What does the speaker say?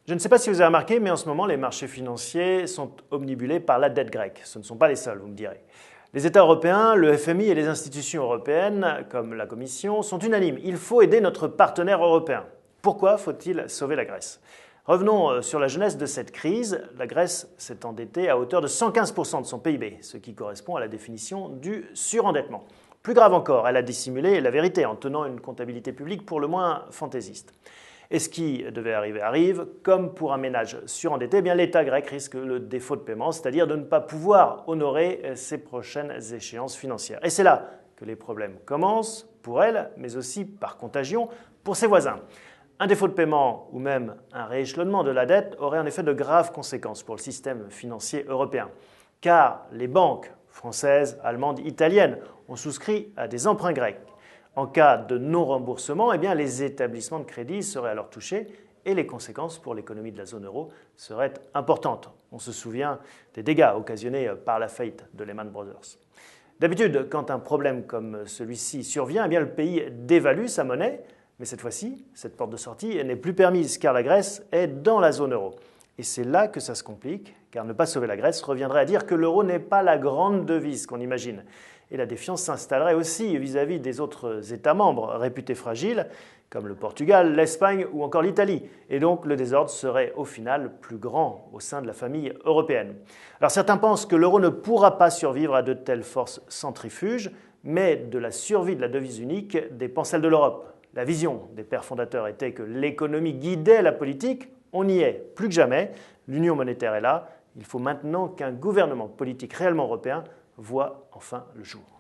Je ne sais pas si vous avez remarqué, mais en ce moment, les marchés financiers sont omnibulés par la dette grecque. Ce ne sont pas les seuls, vous me direz. Les États européens, le FMI et les institutions européennes, comme la Commission, sont unanimes. Il faut aider notre partenaire européen. Pourquoi faut-il sauver la Grèce? Revenons sur la genèse de cette crise. La Grèce s'est endettée à hauteur de 115% de son PIB, ce qui correspond à la définition du surendettement. Plus grave encore, elle a dissimulé la vérité en tenant une comptabilité publique pour le moins fantaisiste. Et ce qui devait arriver arrive. Comme pour un ménage surendetté, l'État grec risque le défaut de paiement, c'est-à-dire de ne pas pouvoir honorer ses prochaines échéances financières. Et c'est là que les problèmes commencent pour elle, mais aussi par contagion pour ses voisins. Un défaut de paiement ou même un rééchelonnement de la dette aurait en effet de graves conséquences pour le système financier européen, car les banques françaises, allemandes, italiennes ont souscrit à des emprunts grecs. En cas de non-remboursement, les établissements de crédit seraient alors touchés et les conséquences pour l'économie de la zone euro seraient importantes. On se souvient des dégâts occasionnés par la faillite de Lehman Brothers. D'habitude, quand un problème comme celui-ci survient, le pays dévalue sa monnaie, mais cette fois-ci, cette porte de sortie n'est plus permise car la Grèce est dans la zone euro. Et c'est là que ça se complique, car ne pas sauver la Grèce reviendrait à dire que l'euro n'est pas la grande devise qu'on imagine. Et la défiance s'installerait aussi vis-à-vis des autres États membres réputés fragiles, comme le Portugal, l'Espagne ou encore l'Italie. Et donc le désordre serait au final plus grand au sein de la famille européenne. Alors certains pensent que l'euro ne pourra pas survivre à de telles forces centrifuges, mais de la survie de la devise unique dépend celle de l'Europe. La vision des pères fondateurs était que l'économie guidait la politique. On y est plus que jamais. L'union monétaire est là. Il faut maintenant qu'un gouvernement politique réellement européen voit enfin le jour.